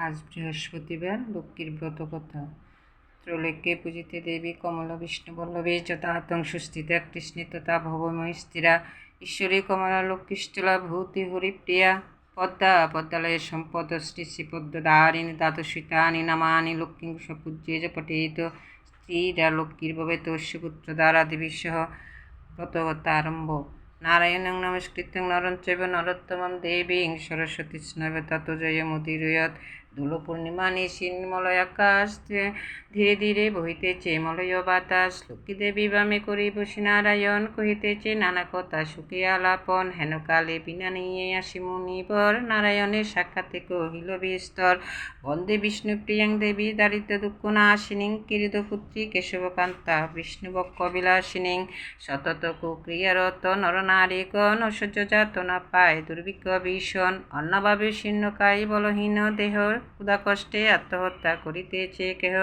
আজ বৃহস্পতিবার লক্ষ্মীর ব্রত কথা। ত্রৈলোক্যে পূজিতে দেবী কমলা বিষ্ণুবল্লভী যথাহতং সুস্থিতা কৃষ্ণে তথা ভবময়ী স্থিরা ঈশ্বরী কমলা লক্ষ্মীষ্টলা ভূতি হরিপ্রিয়া পদ্মা পদ্মালয়ে সম্পদ শ্রী শ্রীপদ্মদারিণী দ্বাদশীতানি নামানি লক্ষ্মীং সপূজ্যে চ পঠেত স্ত্রীরা লক্ষ্মীর ভবেত পুত্র দ্বারা দেবীসহ ব্রতকথা আরম্ভ। নারায়ণং নমস্কৃত্যং নরং চৈব নরোত্তমং দেবীং সরস্বতী স্নৈব ততো জয়মুদীরয়ৎ। দোল পূর্ণিমা নিশীনমলয় আকাশ ধীরে ধীরে বহিতেছে মলয় বাতাস। লক্ষ্মী দেবী বামে করি বসি নারায়ণ কহিতেছে নানা কথা সুখে আলাপন। হেন কালে বিনা নিয়ে আসি মুনিবর নারায়ণের সাক্ষাতে কহিল বিস্তর। বন্দে বিষ্ণু প্রিয়াং দেবী দারিদ্র দুঃখ নাশিনীং কিরিতপুত্রী কেশবকান্তা বিষ্ণুবক্ষ বিলাসিনীং। সতত কুক্রিয়ারত নরনারীগণ ঐশ্বর্য যাতনা পায় দুর্ভিক্ষ ভীষণ। অন্নভাবে শীর্ণকায়ী বলহীন দেহ ক্ষুধা কষ্টে আত্মহত্যা করিতেছে কেহ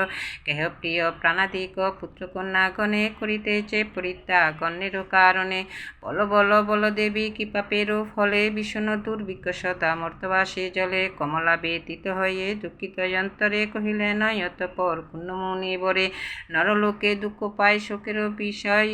কেহ প্রিয় প্রাণাধিক পুত্রকন্যাগণে করিতেছে পরিত্যাগ অন্যেরও কারণে। বল বল বল দেবী কৃপাপেরও ফলে ভীষণ দুর্ভিক্ষ সদা মর্তবাসী জলে। কমলা ব্যতীত হয়ে দুঃখিত অন্তরে কহিলেন অতঃপর পুণ্যমুনি বরে। নরলোকে দুঃখ পায় শোকেরও বিষয়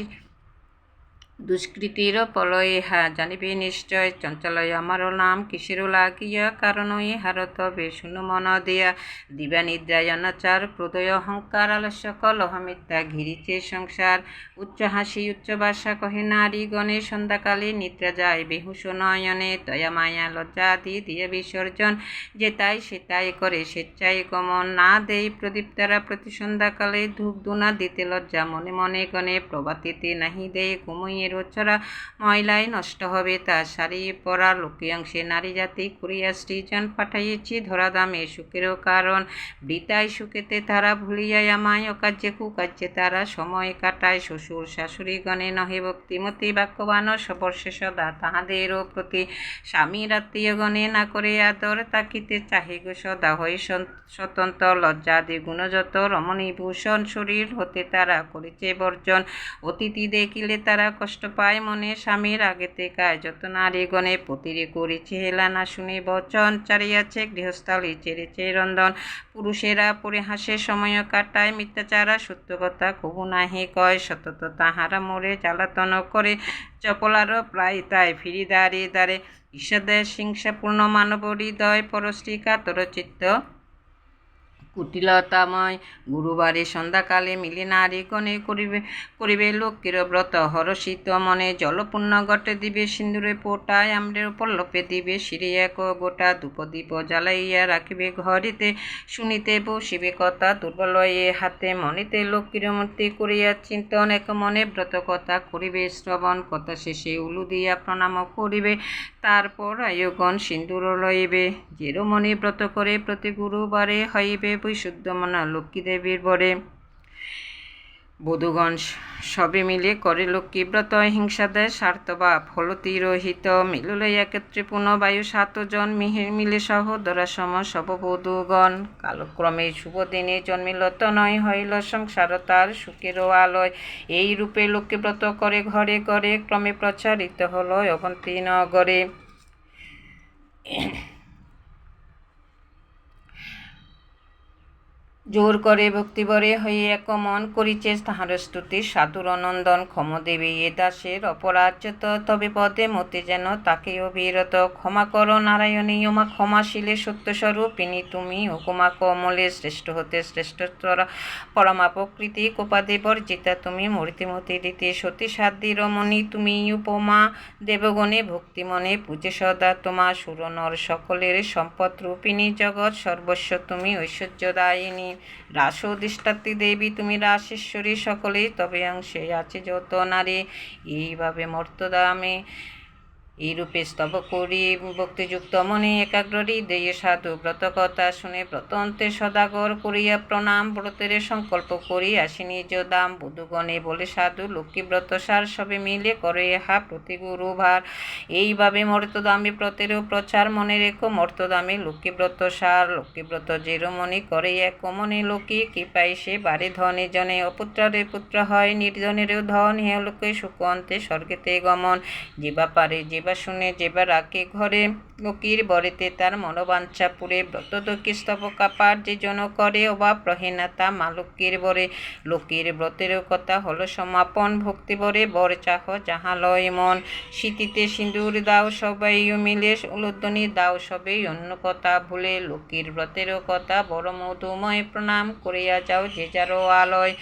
দুষ্কৃতির প্রলয় ইহা জানিবে নিশ্চয়। চঞ্চলয় আমারও নাম কিসেরও লাগিয়া কারণ ইহার তবে শুনো মন দিয়া। দিবা নিদ্রায় অনাচার ক্রোধয় অহংকার আলস্য কলহ মিথ্যা ঘিরিছে সংসার। উচ্চ হাসি উচ্চ ভাষা কহে নারীগণে সন্ধ্যাকালে নিদ্রা যায় বেহুশ নয়নে। দয়া মায়া লজ্জা আদি দিয়ে বিসর্জন যে তাই সে তাই করে স্বেচ্ছায় গমন। না দেই প্রদীপ দ্বারা প্রতি সন্ধ্যাকালে ধূপ ধুনা দিতে লজ্জা মনে মনে গণে। প্রভাতিতে নাহি দেয় ঘুমইয়ে রোচরা ময়লায় নষ্ট হবে তা শাড়ি পরা। লোকে অংশে নারী জাতি করিয়া সৃজন পাঠাইয়েছি ধরাধামে সুখেরও কারণ। বৃতায় সুখেতে তারা ভুলিয়ায় আমায় অকার্যে কুকার্যে তারা সময় কাটায়। শ্বশুর শাশুড়িগণে নহে ভক্তিমতী বাক্যবান সবর্ষে সদা তাহাদেরও প্রতি। স্বামীর আত্মীয়গণে না করে আদর তাকিতে চাহে গো সদা হয়ে স্বতন্ত্র। লজ্জাদি গুণযত রমণীভূষণ শরীর হতে তারা করেছে বর্জন। অতিথি দেখিলে তারা কষ্ট পায় মনে স্বামীর আগেতে কায়। যত নারীগণে পতিরে করেছে হেলা না শুনে বচন চারিয়াছে গৃহস্থলী ছেড়েছে রন্ধন। পুরুষেরা পরিহাসে সময় কাটায় মিথ্যাচারা সত্য কথা কবু নাহি কয়। সতত তাহারা মোরে জ্বালাতন করে চপলারও প্রায় তাই ফিরি দ্বারে দ্বারে। ঈর্ষাদ্বেষ হিংসাপূর্ণ মানব হৃদয় পরশ্রী কাতর চিত্ত কুটিলতাময়। গুরুবারে সন্ধ্যাকালে মিলে নারীগণে করিবে লক্ষ্মীর ব্রত। হরষিত মনে জলপূর্ণ ঘটে দিবে সিন্দুরে পোটায়। আম্রের পল্লবে দিবে শিরে এক গোটা ধূপদীপ জ্বালাইয়া রাখিবে ঘরেতে। শুনিতে বসিবে কথা দুর্বল এ হাতে মনেতে লক্ষ্মীর মূর্তি করিয়া চিন্তন। এক মনে ব্রত কথা করিবে শ্রবণ। কথা শেষে উলু দিয়া প্রণাম করিবে তারপর আয়ুগণ সিন্দুর লইবে। যেরো মনে ব্রত করে প্রতি গুরুবারে হইবে বৈশুদ্ধ মনা লক্ষ্মী দেবীর বরে। বধূগণ সবে মিলে করে লক্ষ্মী ব্রত। হিংসাদেশ স্বার্থভাব ফলতিরহিত মিললে একত্রে পুনঃ বায়ু 7 জন মিলে সহোদরা সম সব বধূগণ। কালক্রমে শুভ দিনে জন্মিল তনয় হইল সংসার তার সুখেরও আলয়। এই রূপে লক্ষ্মী ব্রত করে ঘরে ঘরে ক্রমে প্রচারিত হল অবন্তী নগরে। জোর করে ভক্তিবরে হয়ে এক মন করিছে তাহার স্তুতি সাধুর নন্দন। ক্ষমদেবী এ দাসের অপরাজ্যত তবে পদে মতে যেন তাকে অবিরত। ক্ষমা করো নারায়ণী উমা ক্ষমাশীলে সত্যস্বরূপিণী তুমি। উপমা কমলে শ্রেষ্ঠ হতে শ্রেষ্ঠতর পরমা প্রকৃতি কোপাদে বর্জিতা তুমি। মূর্তিমতি রীতি সতী সাধ্যি রমণী তুমি। উপমা দেবগণে ভক্তি মনে পূজে সদা তোমা। সুরনর সকলের সম্পদ রূপিণী জগৎ সর্বস্ব তুমি ঐশ্বর্যদায়িনী। রাস অধিষ্ঠাত্রী দেবী তুমি রাসেশ্বরী সকলেই তবে অংশে আছে যত নারী। এইভাবে মর্তদামে এইরূপে স্তব করি ভক্তিযুক্ত মনে একাগ্র হৃদয়ে সাধু ব্রত কথা শুনে ব্রত অন্তে সদাগর করিয়া প্রণাম। ব্রতের সংকল্প করি আসি নিজ দাম। বধূগণে বলে সাধু লক্ষ্মী ব্রত সার সবে মিলে করে ইহা প্রতি গুরুবার। এইভাবে মর্তদামে ব্রতেরও প্রচার মনে রেখো। মর্তদামে লক্ষ্মী ব্রত সার লক্ষ্মী ব্রত যেরমণি করে এক মনে লক্ষ্মী কৃপায় সে বাড়ে ধনে জনে। অপুত্রে পুত্র হয় নির্ধনেরও ধন। হে লোকে সুখ অন্তে স্বর্গেতে গমন। যেবা পারে যে বা শুনে যে বা রাখে ঘরে, লক্ষ্মীর বরেতে তার মনোবাঞ্ছা পুরে, ব্রতদক্ষী স্তবকাপার যে জন করে অভাব রহে না তা মা লক্ষ্মীর বরে। লক্ষ্মীর ব্রতেরও কথা হলো সমাপন, ভক্তি বরে বর চাহ যাহা লয় মন। স্মৃতিতে সিঁদুর দাও সবাই মিলে, উলুধ্বনি দাও সবেই অন্য কথা ভুলে। লক্ষ্মীর ব্রতেরও কথা বড় মধুময়, প্রণাম করিয়া যাও যে যারও আলয়।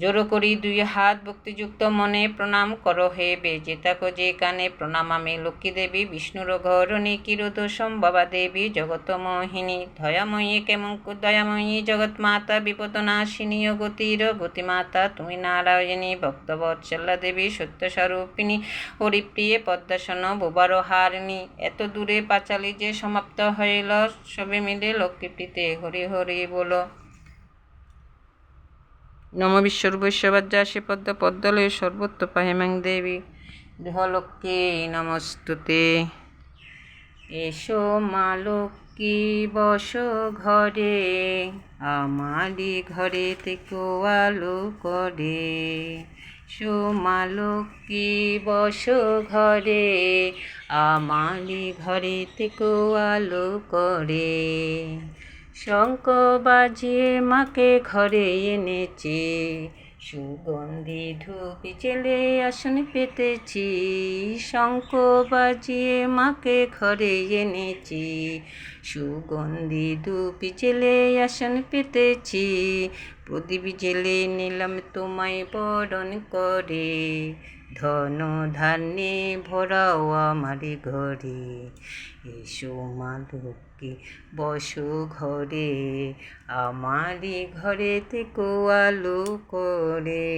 জোড়ো করি দুই হাত ভক্তিযুক্ত মনে, প্রণাম করো হে বেজে থাকো যে কানে। প্রণাম আমি লক্ষ্মী দেবী বিষ্ণুর ঘরণী, কিরোদোষম বাবা দেবী জগত মোহিনী। দয়াময়ী কেমন দয়াময়ী জগৎ মাতা, বিপদনাশিনী ও গতির গতিমাতা তুমি নারায়ণী। ভক্তবৎসলা দেবী সত্য স্বরূপিণী, হরিপ্রিয়ে পদ্মাসন বোবার হারিণী। এত দূরে পাঁচালী যে সমাপ্ত হইল, সবে মিলে লক্ষ্মীপ্রীতে হরি হরি বলো। নম বিশ্বরূপৈশ্বর্যাসি পদ্ম পদ্মলয়ে সর্বত্র পাহিমাং দেবী, গৃহলক্ষ্মী নমস্তুতে। এসো মা লক্ষ্মী বস ঘরে, আমারি ঘরে থেকো আলো করে। এসো মা লক্ষ্মী বস ঘরে, আমারি ঘরে থেকো আলো করে। শঙ্খ বাজিয়ে মাকে ঘরে এনেছি, সুগন্ধি ধূপ জেলে আসন পেতেছি। শঙ্খ বাজিয়ে মাকে ঘরে এনেছি, সুগন্ধি ধূপ জেলে আসন পেতেছি। প্রদীপ জেলে নিলাম তোমায় বরণ করে, ধন ধান্যে ভরাও আমার ঘরে। এসো মা লক্ষ্মী বসো ঘরে, আমারি ঘরে থেকো আলো করে।